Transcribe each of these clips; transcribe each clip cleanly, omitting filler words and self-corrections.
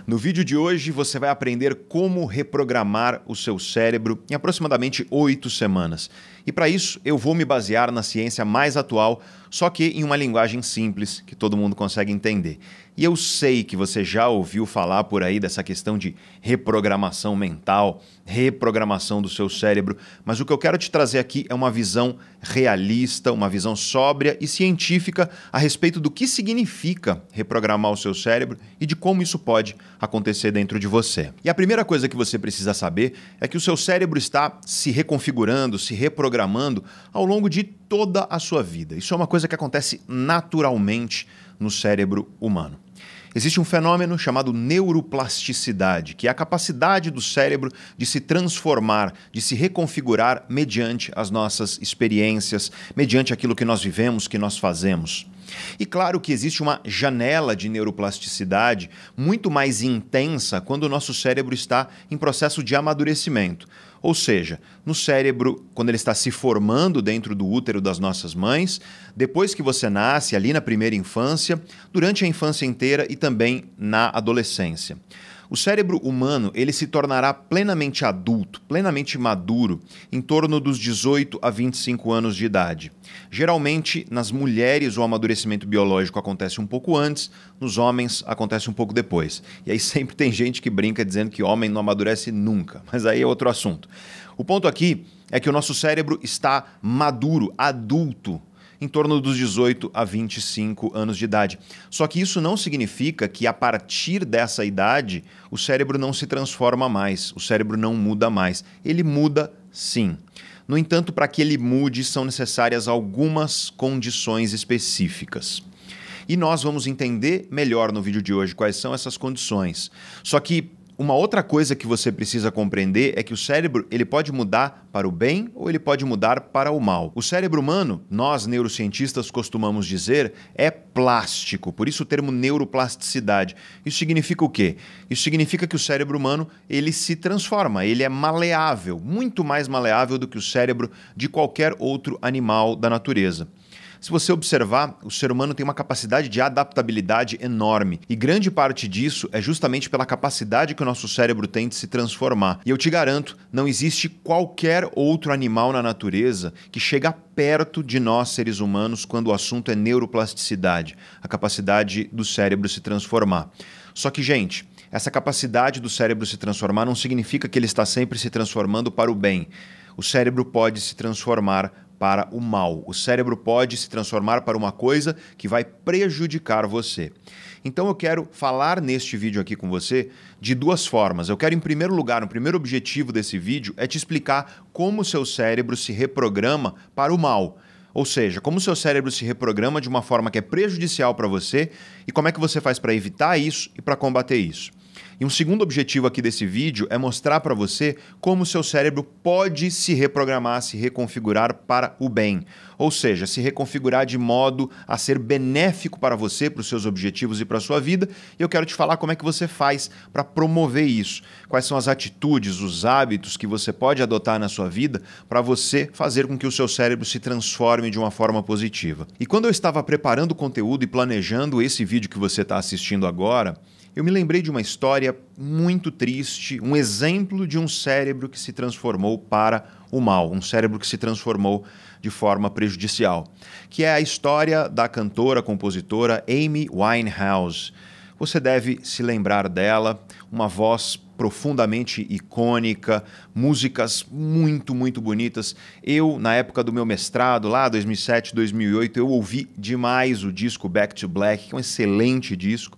No vídeo de hoje você vai aprender como reprogramar o seu cérebro em aproximadamente 8 semanas. E para isso eu vou me basear na ciência mais atual, só que em uma linguagem simples que todo mundo consegue entender. E eu sei que você já ouviu falar por aí dessa questão de reprogramação mental, reprogramação do seu cérebro, mas o que eu quero te trazer aqui é uma visão realista, uma visão sóbria e científica a respeito do que significa reprogramar o seu cérebro e de como isso pode acontecer dentro de você. E a primeira coisa que você precisa saber é que o seu cérebro está se reconfigurando, se reprogramando ao longo de toda a sua vida. Isso é uma coisa que acontece naturalmente no cérebro humano. Existe um fenômeno chamado neuroplasticidade, que é a capacidade do cérebro de se transformar, de se reconfigurar mediante as nossas experiências, mediante aquilo que nós vivemos, que nós fazemos. E claro que existe uma janela de neuroplasticidade muito mais intensa quando o nosso cérebro está em processo de amadurecimento. Ou seja, no cérebro, quando ele está se formando dentro do útero das nossas mães, depois que você nasce, ali na primeira infância, durante a infância inteira e também na adolescência. O cérebro humano ele se tornará plenamente adulto, plenamente maduro, em torno dos 18 a 25 anos de idade. Geralmente, nas mulheres, o amadurecimento biológico acontece um pouco antes, nos homens acontece um pouco depois. E aí sempre tem gente que brinca dizendo que homem não amadurece nunca, mas aí é outro assunto. O ponto aqui é que o nosso cérebro está maduro, adulto, em torno dos 18 a 25 anos de idade. Só que isso não significa que a partir dessa idade o cérebro não se transforma mais, o cérebro não muda mais. Ele muda sim. No entanto, para que ele mude são necessárias algumas condições específicas. E nós vamos entender melhor no vídeo de hoje quais são essas condições. Só que uma outra coisa que você precisa compreender é que o cérebro ele pode mudar para o bem ou ele pode mudar para o mal. O cérebro humano, nós neurocientistas costumamos dizer, é plástico, por isso o termo neuroplasticidade. Isso significa o quê? Isso significa que o cérebro humano ele se transforma, ele é maleável, muito mais maleável do que o cérebro de qualquer outro animal da natureza. Se você observar, o ser humano tem uma capacidade de adaptabilidade enorme e grande parte disso é justamente pela capacidade que o nosso cérebro tem de se transformar. E eu te garanto, não existe qualquer outro animal na natureza que chega perto de nós seres humanos quando o assunto é neuroplasticidade, a capacidade do cérebro se transformar. Só que, gente, essa capacidade do cérebro se transformar não significa que ele está sempre se transformando para o bem. O cérebro pode se transformar para o mal. O cérebro pode se transformar para uma coisa que vai prejudicar você. Então eu quero falar neste vídeo aqui com você de duas formas. Eu quero, em primeiro lugar, o primeiro objetivo desse vídeo é te explicar como o seu cérebro se reprograma para o mal. Ou seja, como o seu cérebro se reprograma de uma forma que é prejudicial para você e como é que você faz para evitar isso e para combater isso. E um segundo objetivo aqui desse vídeo é mostrar para você como o seu cérebro pode se reprogramar, se reconfigurar para o bem. Ou seja, se reconfigurar de modo a ser benéfico para você, para os seus objetivos e para a sua vida. E eu quero te falar como é que você faz para promover isso. Quais são as atitudes, os hábitos que você pode adotar na sua vida para você fazer com que o seu cérebro se transforme de uma forma positiva. E quando eu estava preparando o conteúdo e planejando esse vídeo que você está assistindo agora, eu me lembrei de uma história muito triste, um exemplo de um cérebro que se transformou para o mal, um cérebro que se transformou de forma prejudicial, que é a história da cantora, compositora Amy Winehouse. Você deve se lembrar dela, uma voz profundamente icônica, músicas muito, muito bonitas. Eu, na época do meu mestrado, lá 2007, 2008, eu ouvi demais o disco Back to Black, que é um excelente disco.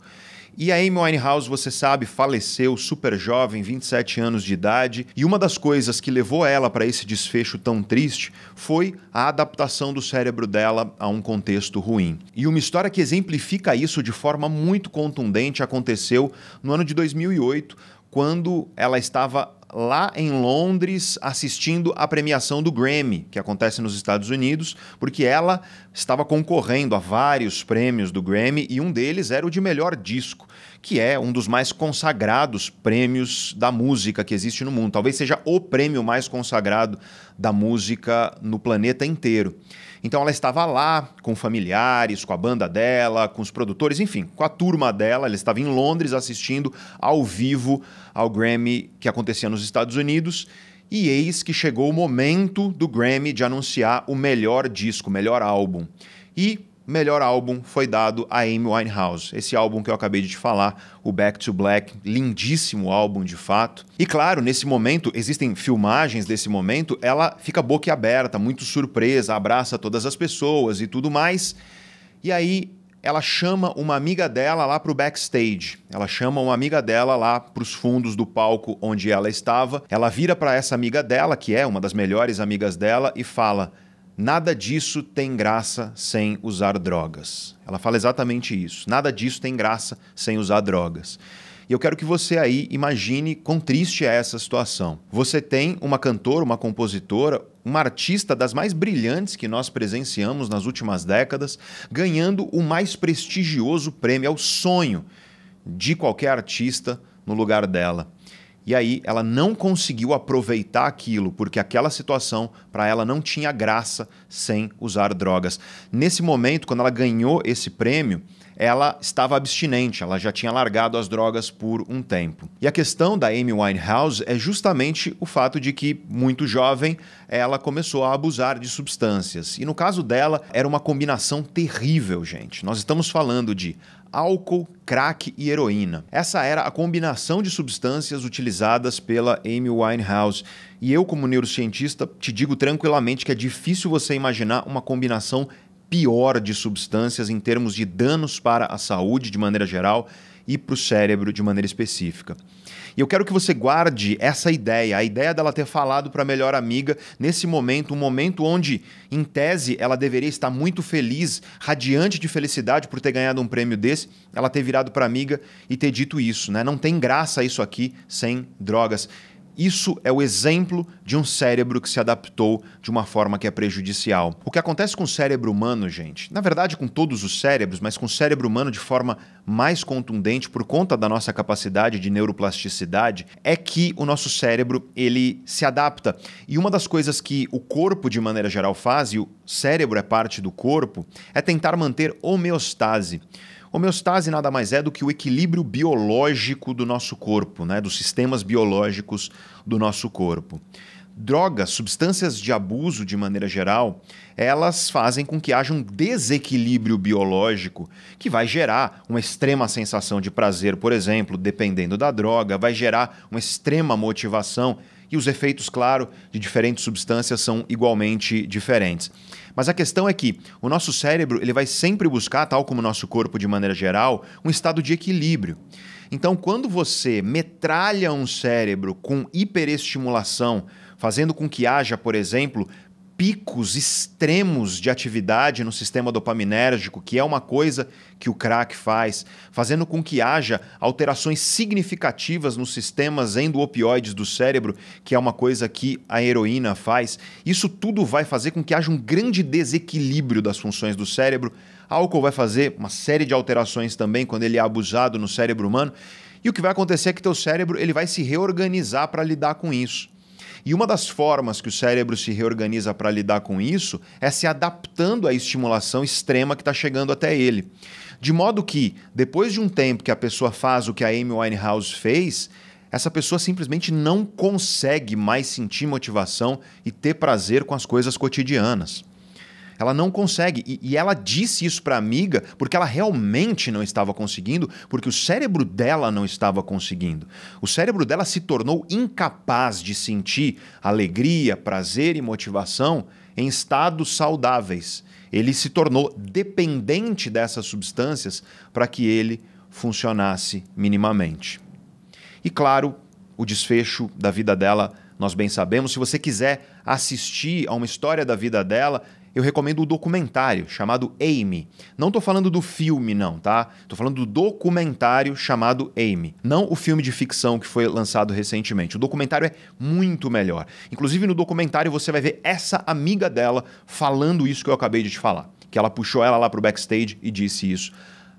E a Amy Winehouse, você sabe, faleceu super jovem, 27 anos de idade, e uma das coisas que levou ela para esse desfecho tão triste foi a adaptação do cérebro dela a um contexto ruim. E uma história que exemplifica isso de forma muito contundente aconteceu no ano de 2008, quando ela estava lá em Londres assistindo à premiação do Grammy, que acontece nos Estados Unidos, porque ela estava concorrendo a vários prêmios do Grammy e um deles era o de melhor disco, que é um dos mais consagrados prêmios da música que existe no mundo. Talvez seja o prêmio mais consagrado da música no planeta inteiro. Então ela estava lá com familiares, com a banda dela, com os produtores, enfim, com a turma dela. Ela estava em Londres assistindo ao vivo ao Grammy que acontecia nos Estados Unidos. E eis que chegou o momento do Grammy de anunciar o melhor disco, o melhor álbum. E melhor álbum foi dado a Amy Winehouse. Esse álbum que eu acabei de te falar, o Back to Black, lindíssimo álbum de fato. E claro, nesse momento, existem filmagens desse momento, ela fica boquiaberta, muito surpresa, abraça todas as pessoas e tudo mais. E aí ela chama uma amiga dela lá para o backstage. Ela chama uma amiga dela lá para os fundos do palco onde ela estava. Ela vira para essa amiga dela, que é uma das melhores amigas dela, e fala: nada disso tem graça sem usar drogas. Ela fala exatamente isso. Nada disso tem graça sem usar drogas. E eu quero que você aí imagine quão triste é essa situação. Você tem uma cantora, uma compositora, uma artista das mais brilhantes que nós presenciamos nas últimas décadas, ganhando o mais prestigioso prêmio, é o sonho de qualquer artista no lugar dela. E aí ela não conseguiu aproveitar aquilo, porque aquela situação para ela não tinha graça sem usar drogas. Nesse momento, quando ela ganhou esse prêmio, ela estava abstinente, ela já tinha largado as drogas por um tempo. E a questão da Amy Winehouse é justamente o fato de que, muito jovem, ela começou a abusar de substâncias. E no caso dela, era uma combinação terrível, gente. Nós estamos falando de álcool, crack e heroína. Essa era a combinação de substâncias utilizadas pela Amy Winehouse. E eu, como neurocientista, te digo tranquilamente que é difícil você imaginar uma combinação pior de substâncias em termos de danos para a saúde de maneira geral e para o cérebro de maneira específica. E eu quero que você guarde essa ideia, a ideia dela ter falado para a melhor amiga nesse momento, um momento onde, em tese, ela deveria estar muito feliz, radiante de felicidade por ter ganhado um prêmio desse, ela ter virado para a amiga e ter dito isso, né? Não tem graça isso aqui sem drogas. Isso é o exemplo de um cérebro que se adaptou de uma forma que é prejudicial. O que acontece com o cérebro humano, gente, na verdade com todos os cérebros, mas com o cérebro humano de forma mais contundente por conta da nossa capacidade de neuroplasticidade, é que o nosso cérebro ele se adapta. E uma das coisas que o corpo de maneira geral faz, e o cérebro é parte do corpo, é tentar manter homeostase. Homeostase nada mais é do que o equilíbrio biológico do nosso corpo, né? Dos sistemas biológicos do nosso corpo. Drogas, substâncias de abuso de maneira geral, elas fazem com que haja um desequilíbrio biológico que vai gerar uma extrema sensação de prazer, por exemplo, dependendo da droga, vai gerar uma extrema motivação e os efeitos, claro, de diferentes substâncias são igualmente diferentes. Mas a questão é que o nosso cérebro ele vai sempre buscar, tal como o nosso corpo de maneira geral, um estado de equilíbrio. Então, quando você metralha um cérebro com hiperestimulação, fazendo com que haja, por exemplo, picos extremos de atividade no sistema dopaminérgico, que é uma coisa que o crack faz, fazendo com que haja alterações significativas nos sistemas endopioides do cérebro, que é uma coisa que a heroína faz, isso tudo vai fazer com que haja um grande desequilíbrio das funções do cérebro. Álcool vai fazer uma série de alterações também quando ele é abusado no cérebro humano, e o que vai acontecer é que teu cérebro ele vai se reorganizar para lidar com isso. E uma das formas que o cérebro se reorganiza para lidar com isso é se adaptando à estimulação extrema que está chegando até ele. De modo que, depois de um tempo que a pessoa faz o que a Amy Winehouse fez, essa pessoa simplesmente não consegue mais sentir motivação e ter prazer com as coisas cotidianas. Ela não consegue. E ela disse isso para a amiga porque ela realmente não estava conseguindo, porque o cérebro dela não estava conseguindo. O cérebro dela se tornou incapaz de sentir alegria, prazer e motivação em estados saudáveis. Ele se tornou dependente dessas substâncias para que ele funcionasse minimamente. E claro, o desfecho da vida dela, nós bem sabemos. Se você quiser assistir a uma história da vida dela, eu recomendo o documentário chamado Amy. Não estou falando do filme, não, tá? Estou falando do documentário chamado Amy. Não o filme de ficção que foi lançado recentemente. O documentário é muito melhor. Inclusive, no documentário você vai ver essa amiga dela falando isso que eu acabei de te falar. Que ela puxou ela lá para o backstage e disse isso.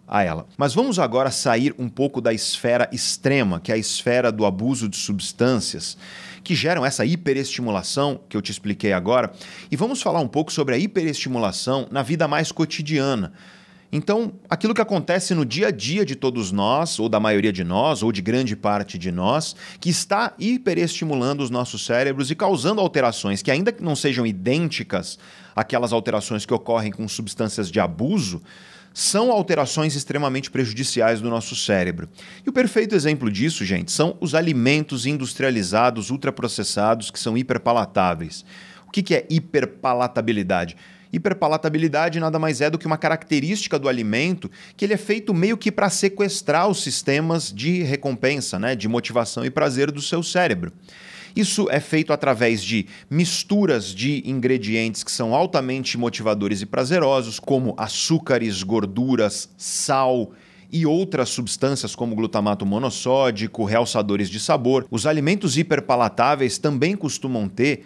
a ela. Mas vamos agora sair um pouco da esfera extrema, que é a esfera do abuso de substâncias, que geram essa hiperestimulação que eu te expliquei agora, e vamos falar um pouco sobre a hiperestimulação na vida mais cotidiana. Então, aquilo que acontece no dia a dia de todos nós, ou da maioria de nós, ou de grande parte de nós, que está hiperestimulando os nossos cérebros e causando alterações que, ainda que não sejam idênticas àquelas alterações que ocorrem com substâncias de abuso, são alterações extremamente prejudiciais do nosso cérebro. E o perfeito exemplo disso, gente, são os alimentos industrializados, ultraprocessados, que são hiperpalatáveis. O que é hiperpalatabilidade? Hiperpalatabilidade nada mais é do que uma característica do alimento que ele é feito meio que para sequestrar os sistemas de recompensa, né, de motivação e prazer do seu cérebro. Isso é feito através de misturas de ingredientes que são altamente motivadores e prazerosos, como açúcares, gorduras, sal e outras substâncias como glutamato monossódico, realçadores de sabor. Os alimentos hiperpalatáveis também costumam ter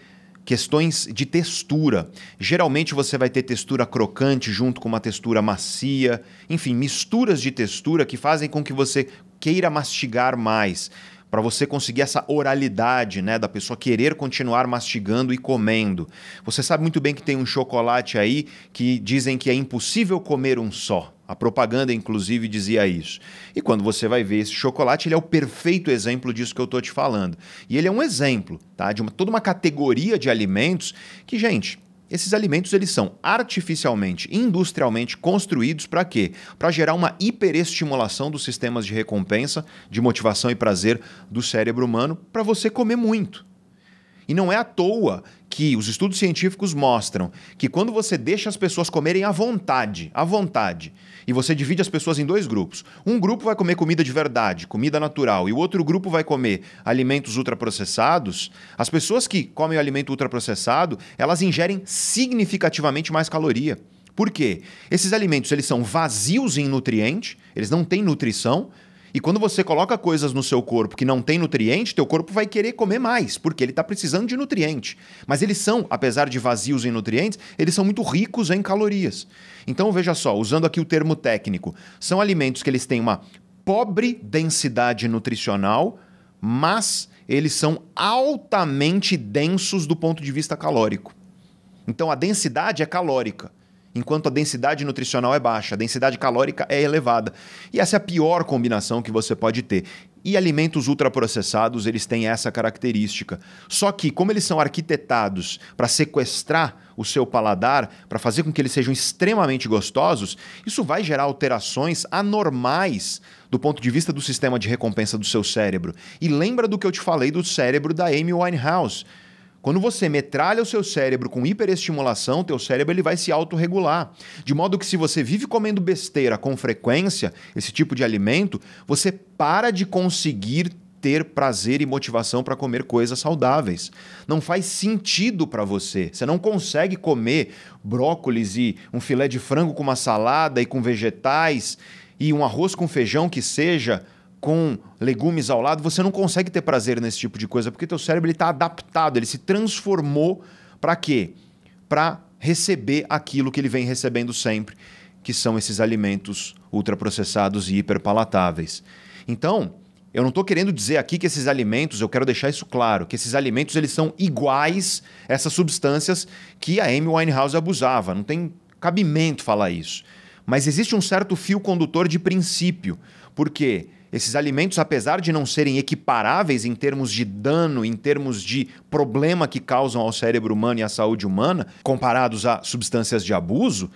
questões de textura. Geralmente você vai ter textura crocante junto com uma textura macia, enfim, misturas de textura que fazem com que você queira mastigar mais, para você conseguir essa oralidade, né, da pessoa querer continuar mastigando e comendo. Você sabe muito bem que tem um chocolate aí que dizem que é impossível comer um só. A propaganda, inclusive, dizia isso. E quando você vai ver esse chocolate, ele é o perfeito exemplo disso que eu estou te falando. E ele é um exemplo, tá, de toda uma categoria de alimentos que, gente, esses alimentos eles são artificialmente, industrialmente construídos para quê? Para gerar uma hiperestimulação dos sistemas de recompensa, de motivação e prazer do cérebro humano para você comer muito. E não é à toa que os estudos científicos mostram que quando você deixa as pessoas comerem à vontade, e você divide as pessoas em dois grupos. Um grupo vai comer comida de verdade, comida natural, e o outro grupo vai comer alimentos ultraprocessados, as pessoas que comem o alimento ultraprocessado, elas ingerem significativamente mais caloria. Por quê? Esses alimentos eles são vazios em nutriente, eles não têm nutrição, e quando você coloca coisas no seu corpo que não tem nutriente, teu corpo vai querer comer mais, porque ele está precisando de nutriente. Mas eles são, apesar de vazios em nutrientes, eles são muito ricos em calorias. Então veja só, usando aqui o termo técnico, são alimentos que eles têm uma pobre densidade nutricional, mas eles são altamente densos do ponto de vista calórico. Então a densidade é calórica, enquanto a densidade nutricional é baixa, a densidade calórica é elevada. E essa é a pior combinação que você pode ter. E alimentos ultraprocessados, eles têm essa característica. Só que, como eles são arquitetados para sequestrar o seu paladar, para fazer com que eles sejam extremamente gostosos, isso vai gerar alterações anormais do ponto de vista do sistema de recompensa do seu cérebro. E lembra do que eu te falei do cérebro da Amy Winehouse. Quando você metralha o seu cérebro com hiperestimulação, teu cérebro ele vai se autorregular. De modo que se você vive comendo besteira com frequência, esse tipo de alimento, você para de conseguir ter prazer e motivação para comer coisas saudáveis. Não faz sentido para você. Você não consegue comer brócolis e um filé de frango com uma salada e com vegetais e um arroz com feijão que seja com legumes ao lado, você não consegue ter prazer nesse tipo de coisa, porque teu cérebro está adaptado, ele se transformou para quê? Para receber aquilo que ele vem recebendo sempre, que são esses alimentos ultraprocessados e hiperpalatáveis. Então, eu não estou querendo dizer aqui que esses alimentos, eu quero deixar isso claro, que esses alimentos eles são iguais a essas substâncias que a Amy Winehouse abusava, não tem cabimento falar isso. Mas existe um certo fio condutor de princípio, porque esses alimentos, apesar de não serem equiparáveis em termos de dano, em termos de problema que causam ao cérebro humano e à saúde humana, comparados a substâncias de abuso,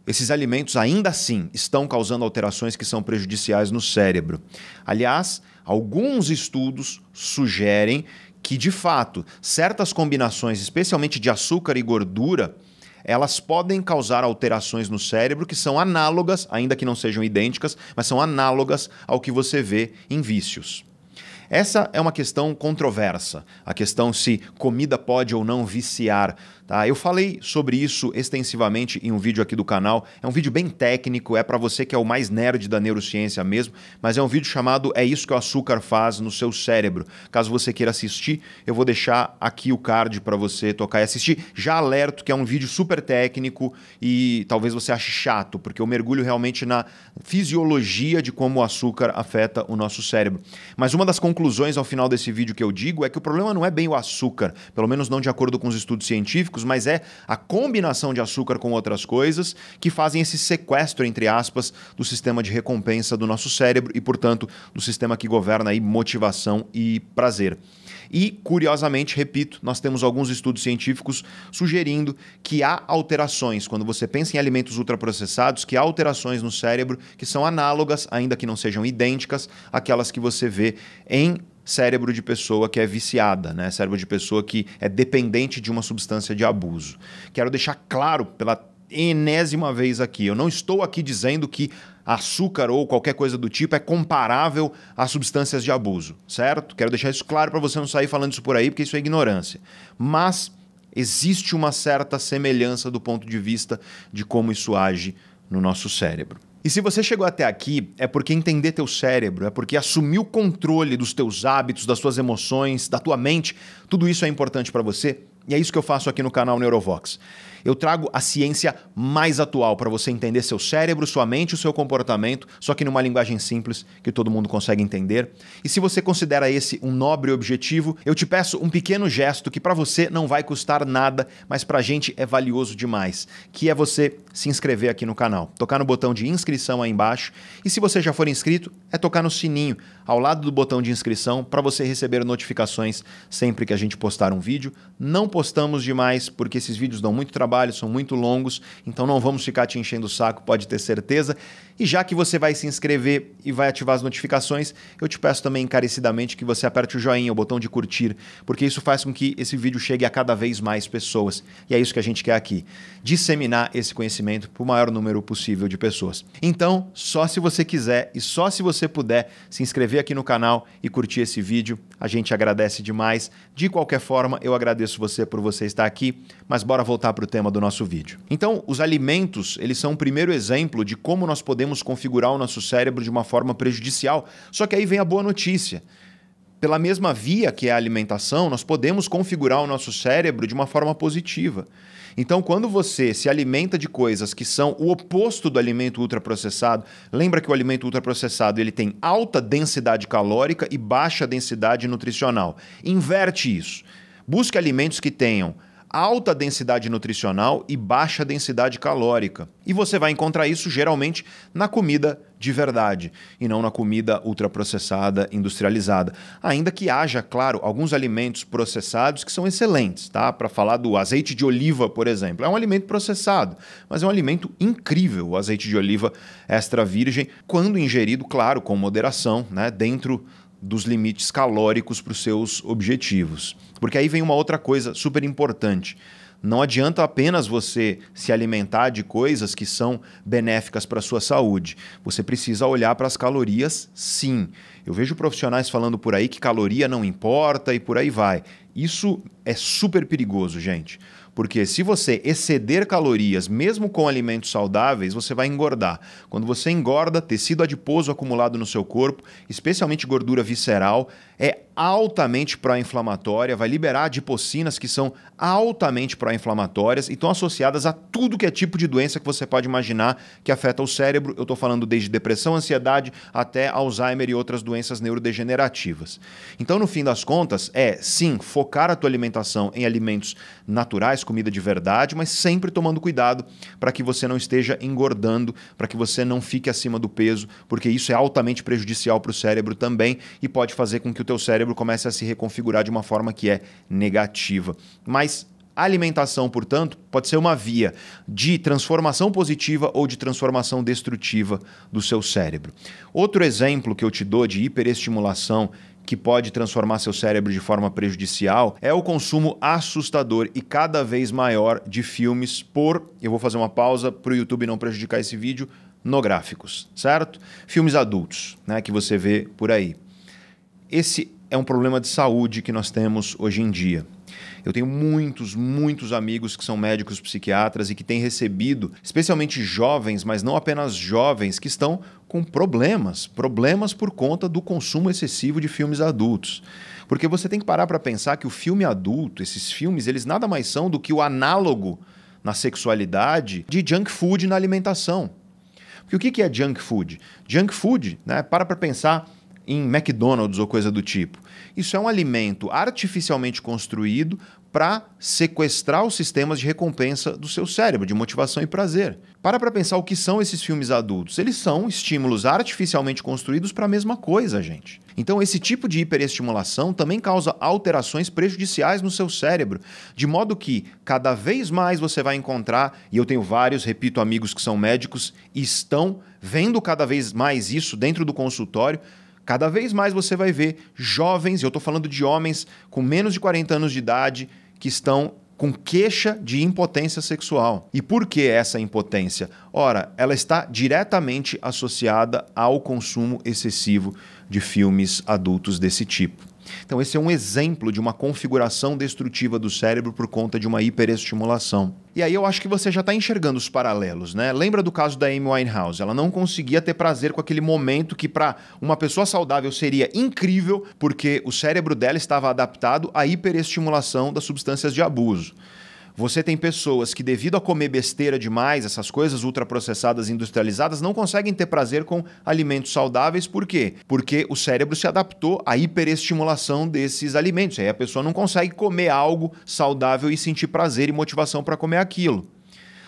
esses alimentos ainda assim estão causando alterações que são prejudiciais no cérebro. Aliás, alguns estudos sugerem que, de fato, certas combinações, especialmente de açúcar e gordura, elas podem causar alterações no cérebro que são análogas, ainda que não sejam idênticas, mas são análogas ao que você vê em vícios. Essa é uma questão controversa, a questão se comida pode ou não viciar. Tá? Eu falei sobre isso extensivamente em um vídeo aqui do canal. É um vídeo bem técnico, é para você que é o mais nerd da neurociência mesmo, mas é um vídeo chamado É Isso que o Açúcar Faz no Seu Cérebro. Caso você queira assistir, eu vou deixar aqui o card para você tocar e assistir. Já alerto que é um vídeo super técnico e talvez você ache chato, porque eu mergulho realmente na fisiologia de como o açúcar afeta o nosso cérebro. Mas uma das conclusões ao final desse vídeo que eu digo é que o problema não é bem o açúcar, pelo menos não de acordo com os estudos científicos, mas é a combinação de açúcar com outras coisas que fazem esse sequestro, entre aspas, do sistema de recompensa do nosso cérebro e, portanto, do sistema que governa aí motivação e prazer. E, curiosamente, repito, nós temos alguns estudos científicos sugerindo que há alterações, quando você pensa em alimentos ultraprocessados, que há alterações no cérebro que são análogas, ainda que não sejam idênticas, àquelas que você vê em cérebro de pessoa que é viciada, né? Cérebro de pessoa que é dependente de uma substância de abuso. Quero deixar claro pela enésima vez aqui, eu não estou aqui dizendo que açúcar ou qualquer coisa do tipo é comparável a substâncias de abuso, certo? Quero deixar isso claro para você não sair falando isso por aí, porque isso é ignorância. Mas existe uma certa semelhança do ponto de vista de como isso age no nosso cérebro. E se você chegou até aqui, é porque entender teu cérebro, é porque assumir o controle dos teus hábitos, das tuas emoções, da tua mente, tudo isso é importante para você. E é isso que eu faço aqui no canal Neurovox. Eu trago a ciência mais atual para você entender seu cérebro, sua mente, o seu comportamento, só que numa linguagem simples que todo mundo consegue entender. E se você considera esse um nobre objetivo, eu te peço um pequeno gesto que para você não vai custar nada, mas para a gente é valioso demais, que é você se inscrever aqui no canal. Tocar no botão de inscrição aí embaixo. E se você já for inscrito, é tocar no sininho ao lado do botão de inscrição para você receber notificações sempre que a gente postar um vídeo. Não postamos demais porque esses vídeos dão muito trabalho, são muito longos, então não vamos ficar te enchendo o saco, pode ter certeza. E já que você vai se inscrever e vai ativar as notificações, eu te peço também encarecidamente que você aperte o joinha, o botão de curtir, porque isso faz com que esse vídeo chegue a cada vez mais pessoas. E é isso que a gente quer aqui, disseminar esse conhecimento para o maior número possível de pessoas. Então, só se você quiser e só se você puder se inscrever aqui no canal e curtir esse vídeo, a gente agradece demais. De qualquer forma, eu agradeço você por você estar aqui, mas bora voltar para o tema do nosso vídeo. Então, os alimentos, eles são o primeiro exemplo de como nós podemos configurar o nosso cérebro de uma forma prejudicial. Só que aí vem a boa notícia. Pela mesma via que é a alimentação, nós podemos configurar o nosso cérebro de uma forma positiva. Então, quando você se alimenta de coisas que são o oposto do alimento ultraprocessado, lembra que o alimento ultraprocessado ele tem alta densidade calórica e baixa densidade nutricional. Inverte isso. Busque alimentos que tenham alta densidade nutricional e baixa densidade calórica. E você vai encontrar isso geralmente na comida de verdade e não na comida ultraprocessada, industrializada. Ainda que haja, claro, alguns alimentos processados que são excelentes, tá? Para falar do azeite de oliva, por exemplo. É um alimento processado, mas é um alimento incrível, o azeite de oliva extra virgem, quando ingerido, claro, com moderação, né? Dentro dos limites calóricos para os seus objetivos. Porque aí vem uma outra coisa super importante. Não adianta apenas você se alimentar de coisas que são benéficas para a sua saúde. Você precisa olhar para as calorias, sim. Eu vejo profissionais falando por aí que caloria não importa e por aí vai. Isso é super perigoso, gente. Porque se você exceder calorias, mesmo com alimentos saudáveis, você vai engordar. Quando você engorda, tecido adiposo acumulado no seu corpo, especialmente gordura visceral, é altamente pró-inflamatória, vai liberar adipocinas que são altamente pró-inflamatórias e estão associadas a tudo que é tipo de doença que você pode imaginar que afeta o cérebro. Eu estou falando desde depressão, ansiedade, até Alzheimer e outras doenças neurodegenerativas. Então, no fim das contas, sim, focar a tua alimentação em alimentos naturais, comida de verdade, mas sempre tomando cuidado para que você não esteja engordando, para que você não fique acima do peso, porque isso é altamente prejudicial para o cérebro também e pode fazer com que o teu cérebro comece a se reconfigurar de uma forma que é negativa. Mas a alimentação, portanto, pode ser uma via de transformação positiva ou de transformação destrutiva do seu cérebro. Outro exemplo que eu te dou de hiperestimulação que pode transformar seu cérebro de forma prejudicial é o consumo assustador e cada vez maior de filmes eu vou fazer uma pausa para o YouTube não prejudicar esse vídeo, pornográficos, certo? Filmes adultos, né, que você vê por aí. Esse é um problema de saúde que nós temos hoje em dia. Eu tenho muitos amigos que são médicos psiquiatras e que têm recebido, especialmente jovens, mas não apenas jovens, que estão com problemas por conta do consumo excessivo de filmes adultos. Porque você tem que parar para pensar que o filme adulto, esses filmes, eles nada mais são do que o análogo na sexualidade de junk food na alimentação. Porque o que é junk food? Junk food, né, para pensar em McDonald's ou coisa do tipo. Isso é um alimento artificialmente construído para sequestrar os sistemas de recompensa do seu cérebro, de motivação e prazer. Para pensar o que são esses filmes adultos. Eles são estímulos artificialmente construídos para a mesma coisa, gente. Então, esse tipo de hiperestimulação também causa alterações prejudiciais no seu cérebro, de modo que cada vez mais você vai encontrar, e eu tenho vários, repito, amigos que são médicos e estão vendo cada vez mais isso dentro do consultório. Cada vez mais você vai ver jovens, e eu estou falando de homens com menos de 40 anos de idade, que estão com queixa de impotência sexual. E por que essa impotência? Ora, ela está diretamente associada ao consumo excessivo de filmes adultos desse tipo. Então, esse é um exemplo de uma configuração destrutiva do cérebro por conta de uma hiperestimulação. E aí eu acho que você já está enxergando os paralelos, né? Lembra do caso da Amy Winehouse? Ela não conseguia ter prazer com aquele momento que para uma pessoa saudável seria incrível, porque o cérebro dela estava adaptado à hiperestimulação das substâncias de abuso. Você tem pessoas que, devido a comer besteira demais, essas coisas ultraprocessadas, industrializadas, não conseguem ter prazer com alimentos saudáveis. Por quê? Porque o cérebro se adaptou à hiperestimulação desses alimentos. Aí a pessoa não consegue comer algo saudável e sentir prazer e motivação para comer aquilo.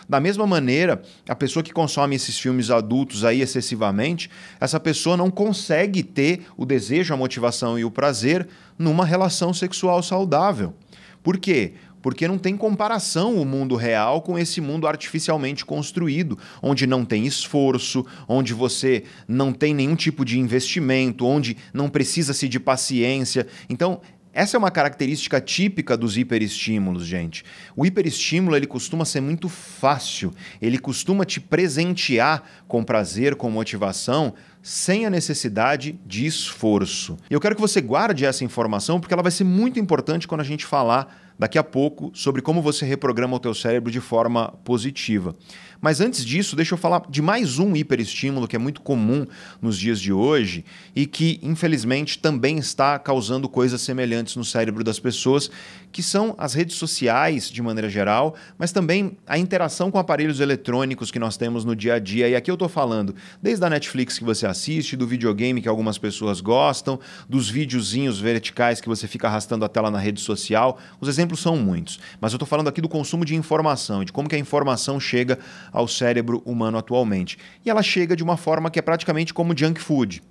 Da mesma maneira, a pessoa que consome esses filmes adultos aí excessivamente, essa pessoa não consegue ter o desejo, a motivação e o prazer numa relação sexual saudável. Por quê? Porque não tem comparação o mundo real com esse mundo artificialmente construído, onde não tem esforço, onde você não tem nenhum tipo de investimento, onde não precisa-se de paciência. Então, essa é uma característica típica dos hiperestímulos, gente. O hiperestímulo, ele costuma ser muito fácil, ele costuma te presentear com prazer, com motivação, sem a necessidade de esforço. Eu quero que você guarde essa informação porque ela vai ser muito importante quando a gente falar daqui a pouco sobre como você reprograma o teu cérebro de forma positiva. Mas antes disso, deixa eu falar de mais um hiperestímulo que é muito comum nos dias de hoje e que, infelizmente, também está causando coisas semelhantes no cérebro das pessoas, que são as redes sociais, de maneira geral, mas também a interação com aparelhos eletrônicos que nós temos no dia a dia. E aqui eu estou falando desde a Netflix que você assiste, do videogame que algumas pessoas gostam, dos videozinhos verticais que você fica arrastando a tela na rede social. Os exemplos são muitos, mas eu estou falando aqui do consumo de informação, de como que a informação chega ao cérebro humano atualmente. E ela chega de uma forma que é praticamente como junk food.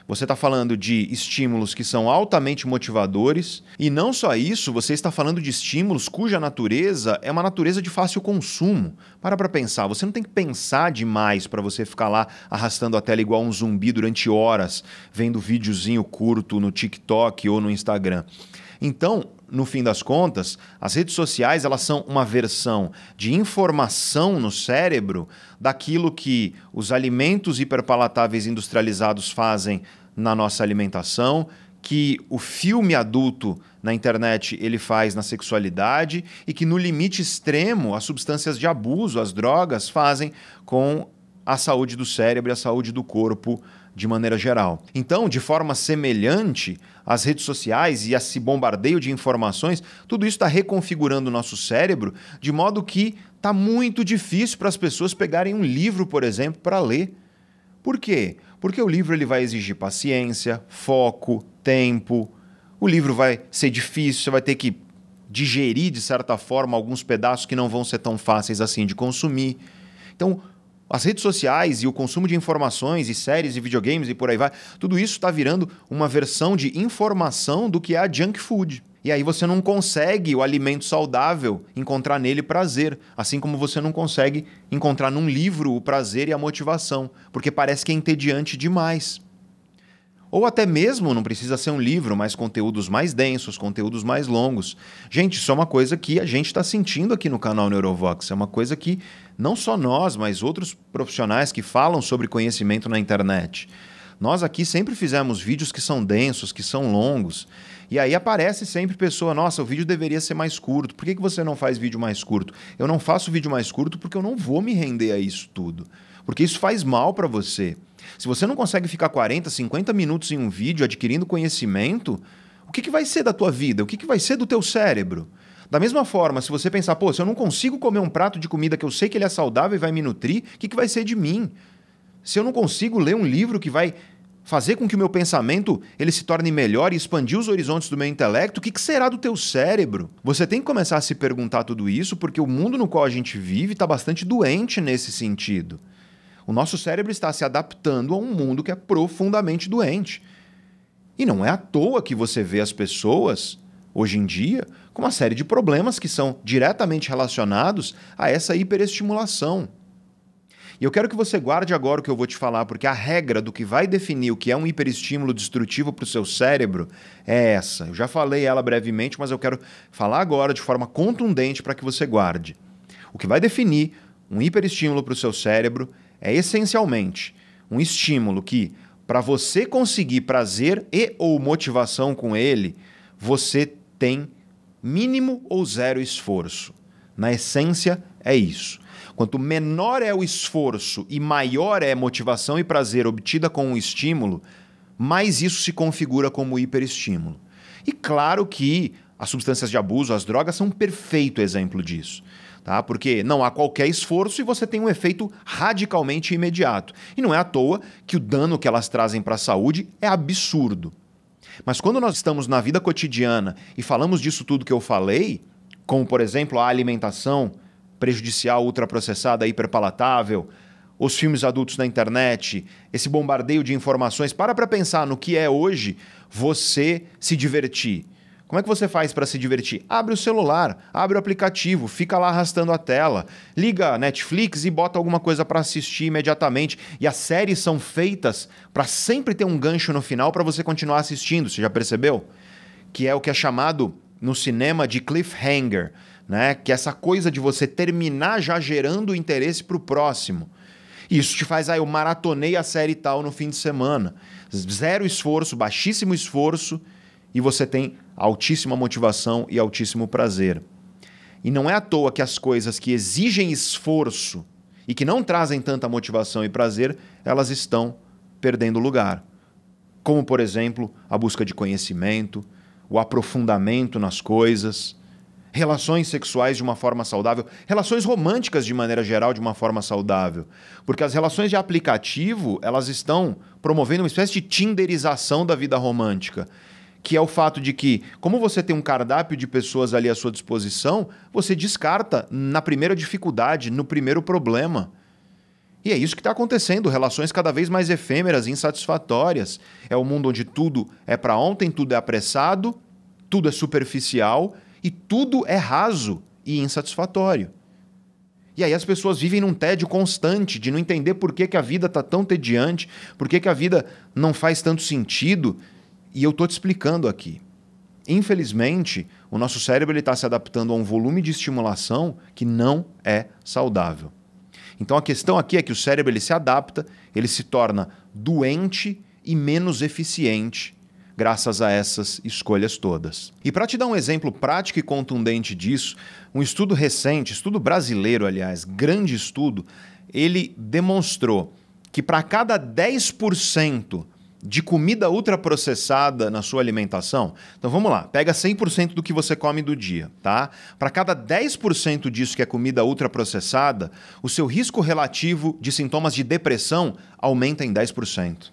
Você está falando de estímulos que são altamente motivadores e não só isso, você está falando de estímulos cuja natureza é uma natureza de fácil consumo. Para pensar, você não tem que pensar demais para você ficar lá arrastando a tela igual um zumbi durante horas, vendo videozinho curto no TikTok ou no Instagram. Então, no fim das contas, as redes sociais elas são uma versão de informação no cérebro daquilo que os alimentos hiperpalatáveis industrializados fazem na nossa alimentação, que o filme adulto na internet ele faz na sexualidade e que no limite extremo as substâncias de abuso, as drogas, fazem com a saúde do cérebro e a saúde do corpo de maneira geral. Então, de forma semelhante, as redes sociais e esse bombardeio de informações, tudo isso está reconfigurando o nosso cérebro de modo que está muito difícil para as pessoas pegarem um livro, por exemplo, para ler. Por quê? Porque o livro ele vai exigir paciência, foco, tempo. O livro vai ser difícil, você vai ter que digerir, de certa forma, alguns pedaços que não vão ser tão fáceis assim de consumir. Então, as redes sociais e o consumo de informações e séries e videogames e por aí vai, tudo isso está virando uma versão de informação do que é a junk food. E aí você não consegue o alimento saudável encontrar nele prazer, assim como você não consegue encontrar num livro o prazer e a motivação, porque parece que é entediante demais. Ou até mesmo, não precisa ser um livro, mas conteúdos mais densos, conteúdos mais longos. Gente, isso é uma coisa que a gente está sentindo aqui no canal Neurovox. É uma coisa que não só nós, mas outros profissionais que falam sobre conhecimento na internet. Nós aqui sempre fizemos vídeos que são densos, que são longos. E aí aparece sempre pessoa, nossa, o vídeo deveria ser mais curto. Por que você não faz vídeo mais curto? Eu não faço vídeo mais curto porque eu não vou me render a isso tudo. Porque isso faz mal para você. Se você não consegue ficar 40, 50 minutos em um vídeo adquirindo conhecimento, o que vai ser da tua vida? O que vai ser do teu cérebro? Da mesma forma, se você pensar, pô, se eu não consigo comer um prato de comida que eu sei que ele é saudável e vai me nutrir, o que vai ser de mim? Se eu não consigo ler um livro que vai fazer com que o meu pensamento ele se torne melhor e expandir os horizontes do meu intelecto, o que será do teu cérebro? Você tem que começar a se perguntar tudo isso porque o mundo no qual a gente vive está bastante doente nesse sentido. O nosso cérebro está se adaptando a um mundo que é profundamente doente. E não é à toa que você vê as pessoas, hoje em dia, com uma série de problemas que são diretamente relacionados a essa hiperestimulação. E eu quero que você guarde agora o que eu vou te falar, porque a regra do que vai definir o que é um hiperestímulo destrutivo para o seu cérebro é essa. Eu já falei ela brevemente, mas eu quero falar agora de forma contundente para que você guarde. O que vai definir um hiperestímulo para o seu cérebro é essencialmente um estímulo que, para você conseguir prazer e ou motivação com ele, você tem mínimo ou zero esforço. Na essência, é isso. Quanto menor é o esforço e maior é a motivação e prazer obtida com um estímulo, mais isso se configura como hiperestímulo. E claro que as substâncias de abuso, as drogas, são um perfeito exemplo disso. Tá? Porque não há qualquer esforço e você tem um efeito radicalmente imediato. E não é à toa que o dano que elas trazem para a saúde é absurdo. Mas quando nós estamos na vida cotidiana e falamos disso tudo que eu falei, como, por exemplo, a alimentação prejudicial, ultraprocessada, hiperpalatável, os filmes adultos na internet, esse bombardeio de informações, para pensar no que é hoje você se divertir. Como é que você faz para se divertir? Abre o celular, abre o aplicativo, fica lá arrastando a tela, liga a Netflix e bota alguma coisa para assistir imediatamente. E as séries são feitas para sempre ter um gancho no final para você continuar assistindo, você já percebeu? Que é o que é chamado no cinema de cliffhanger, né? Que é essa coisa de você terminar já gerando interesse para o próximo. Isso te faz, eu maratonei a série tal no fim de semana. Zero esforço, baixíssimo esforço, e você tem altíssima motivação e altíssimo prazer. E não é à toa que as coisas que exigem esforço e que não trazem tanta motivação e prazer, elas estão perdendo lugar. Como, por exemplo, a busca de conhecimento, o aprofundamento nas coisas, relações sexuais de uma forma saudável, relações românticas de maneira geral de uma forma saudável. Porque as relações de aplicativo, elas estão promovendo uma espécie de tinderização da vida romântica, que é o fato de que, como você tem um cardápio de pessoas ali à sua disposição, você descarta na primeira dificuldade, no primeiro problema. E é isso que está acontecendo, relações cada vez mais efêmeras e insatisfatórias. É um mundo onde tudo é para ontem, tudo é apressado, tudo é superficial e tudo é raso e insatisfatório. E aí as pessoas vivem num tédio constante de não entender por que a vida está tão tediante, por que a vida não faz tanto sentido. E eu estou te explicando aqui. Infelizmente, o nosso cérebro está se adaptando a um volume de estimulação que não é saudável. Então a questão aqui é que o cérebro ele se adapta, ele se torna doente e menos eficiente graças a essas escolhas todas. E para te dar um exemplo prático e contundente disso, um estudo recente, estudo brasileiro, aliás, grande estudo, ele demonstrou que para cada 10% de comida ultraprocessada na sua alimentação, então vamos lá, pega 100% do que você come do dia, tá? Para cada 10% disso que é comida ultraprocessada, o seu risco relativo de sintomas de depressão aumenta em 10%.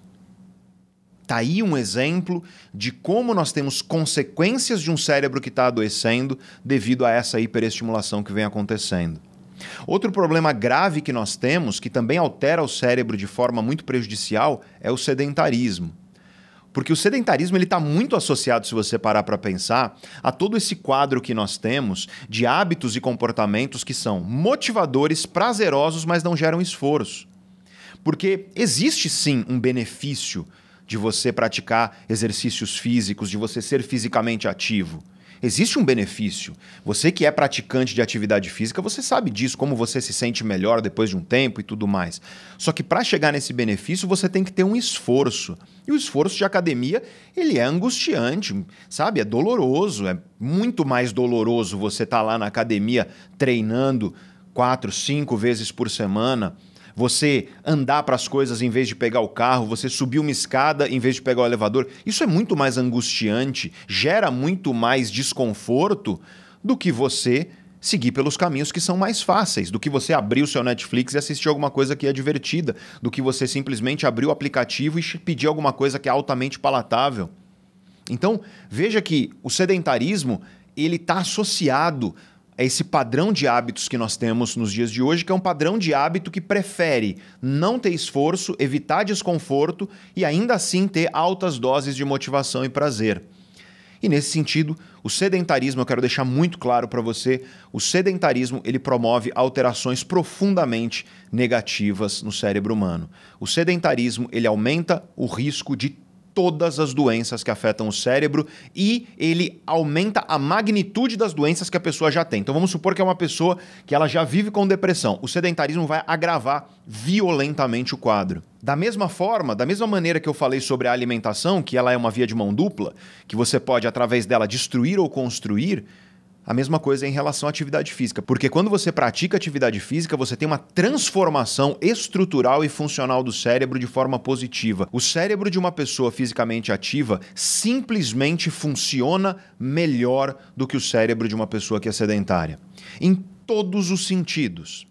Tá aí um exemplo de como nós temos consequências de um cérebro que está adoecendo devido a essa hiperestimulação que vem acontecendo. Outro problema grave que nós temos, que também altera o cérebro de forma muito prejudicial, é o sedentarismo. Porque o sedentarismo está muito associado, se você parar para pensar, a todo esse quadro que nós temos de hábitos e comportamentos que são motivadores, prazerosos, mas não geram esforço. Porque existe sim um benefício de você praticar exercícios físicos, de você ser fisicamente ativo. Existe um benefício. Você que é praticante de atividade física, você sabe disso, como você se sente melhor depois de um tempo e tudo mais. Só que para chegar nesse benefício, você tem que ter um esforço. E o esforço de academia, ele é angustiante, sabe? É doloroso, é muito mais doloroso você estar lá na academia treinando 4, 5 vezes por semana, você andar para as coisas em vez de pegar o carro, você subir uma escada em vez de pegar o elevador. Isso é muito mais angustiante, gera muito mais desconforto do que você seguir pelos caminhos que são mais fáceis, do que você abrir o seu Netflix e assistir alguma coisa que é divertida, do que você simplesmente abrir o aplicativo e pedir alguma coisa que é altamente palatável. Então, veja que o sedentarismo, ele está associado a esse padrão de hábitos que nós temos nos dias de hoje, que é um padrão de hábito que prefere não ter esforço, evitar desconforto e ainda assim ter altas doses de motivação e prazer. E nesse sentido, o sedentarismo, eu quero deixar muito claro para você, o sedentarismo ele promove alterações profundamente negativas no cérebro humano. O sedentarismo ele aumenta o risco de todas as doenças que afetam o cérebro e ele aumenta a magnitude das doenças que a pessoa já tem. Então vamos supor que é uma pessoa que ela já vive com depressão. O sedentarismo vai agravar violentamente o quadro. Da mesma forma, da mesma maneira que eu falei sobre a alimentação, que ela é uma via de mão dupla, que você pode através dela destruir ou construir, a mesma coisa em relação à atividade física, porque quando você pratica atividade física, você tem uma transformação estrutural e funcional do cérebro de forma positiva. O cérebro de uma pessoa fisicamente ativa simplesmente funciona melhor do que o cérebro de uma pessoa que é sedentária, em todos os sentidos.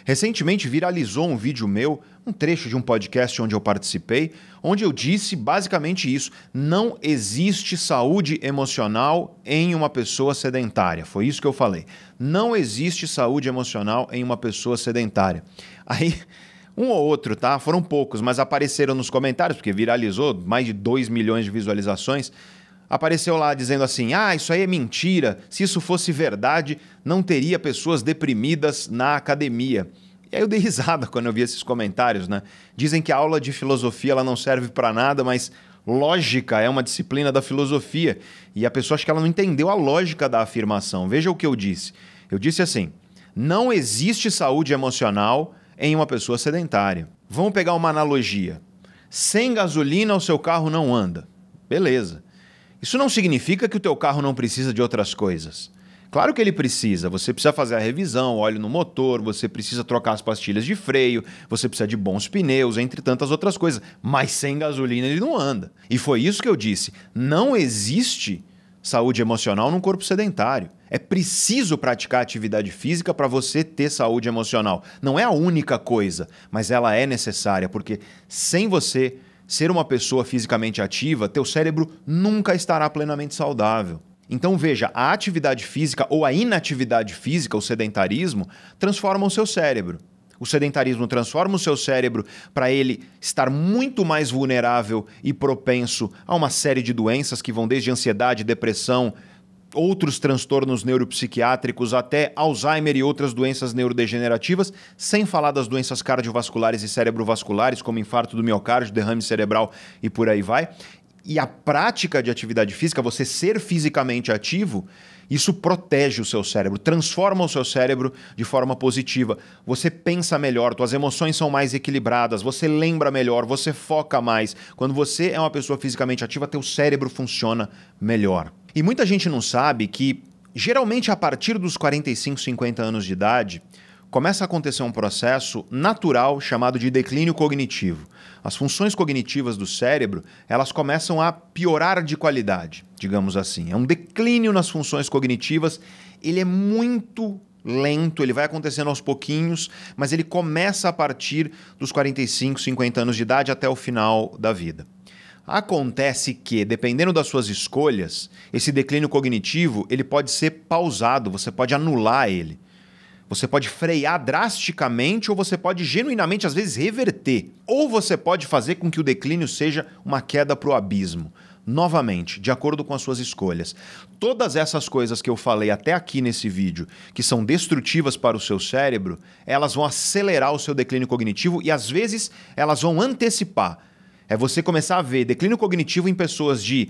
Recentemente viralizou um vídeo meu, um trecho de um podcast onde eu participei, onde eu disse basicamente isso: não existe saúde emocional em uma pessoa sedentária. Foi isso que eu falei. Não existe saúde emocional em uma pessoa sedentária. Aí, um ou outro, tá? Foram poucos, mas apareceram nos comentários, porque viralizou, mais de 2 milhões de visualizações. Apareceu lá dizendo assim: isso aí é mentira, se isso fosse verdade, não teria pessoas deprimidas na academia. E aí eu dei risada quando eu vi esses comentários, né? Dizem que a aula de filosofia ela não serve para nada, mas lógica é uma disciplina da filosofia. E a pessoa acha que ela não entendeu a lógica da afirmação. Veja o que eu disse. Eu disse assim: não existe saúde emocional em uma pessoa sedentária. Vamos pegar uma analogia. Sem gasolina o seu carro não anda. Beleza. Isso não significa que o teu carro não precisa de outras coisas. Claro que ele precisa. Você precisa fazer a revisão, óleo no motor, você precisa trocar as pastilhas de freio, você precisa de bons pneus, entre tantas outras coisas. Mas sem gasolina ele não anda. E foi isso que eu disse. Não existe saúde emocional num corpo sedentário. É preciso praticar atividade física para você ter saúde emocional. Não é a única coisa, mas ela é necessária, porque sem você ser uma pessoa fisicamente ativa, teu cérebro nunca estará plenamente saudável. Então veja, a atividade física ou a inatividade física, o sedentarismo, transforma o seu cérebro. O sedentarismo transforma o seu cérebro para ele estar muito mais vulnerável e propenso a uma série de doenças que vão desde ansiedade, depressão, outros transtornos neuropsiquiátricos até Alzheimer e outras doenças neurodegenerativas, sem falar das doenças cardiovasculares e cerebrovasculares, como infarto do miocárdio, derrame cerebral e por aí vai. E a prática de atividade física, você ser fisicamente ativo, isso protege o seu cérebro, transforma o seu cérebro de forma positiva. Você pensa melhor, suas emoções são mais equilibradas, você lembra melhor, você foca mais. Quando você é uma pessoa fisicamente ativa, teu cérebro funciona melhor. E muita gente não sabe que, geralmente a partir dos 45, 50 anos de idade, começa a acontecer um processo natural chamado de declínio cognitivo. As funções cognitivas do cérebro, elas começam a piorar de qualidade, digamos assim. É um declínio nas funções cognitivas, ele é muito lento, ele vai acontecendo aos pouquinhos, mas ele começa a partir dos 45, 50 anos de idade até o final da vida. Acontece que, dependendo das suas escolhas, esse declínio cognitivo ele pode ser pausado, você pode anular ele. Você pode frear drasticamente ou você pode genuinamente, às vezes, reverter. Ou você pode fazer com que o declínio seja uma queda para o abismo. Novamente, de acordo com as suas escolhas. Todas essas coisas que eu falei até aqui nesse vídeo, que são destrutivas para o seu cérebro, elas vão acelerar o seu declínio cognitivo e, às vezes, elas vão antecipar. É você começar a ver declínio cognitivo em pessoas de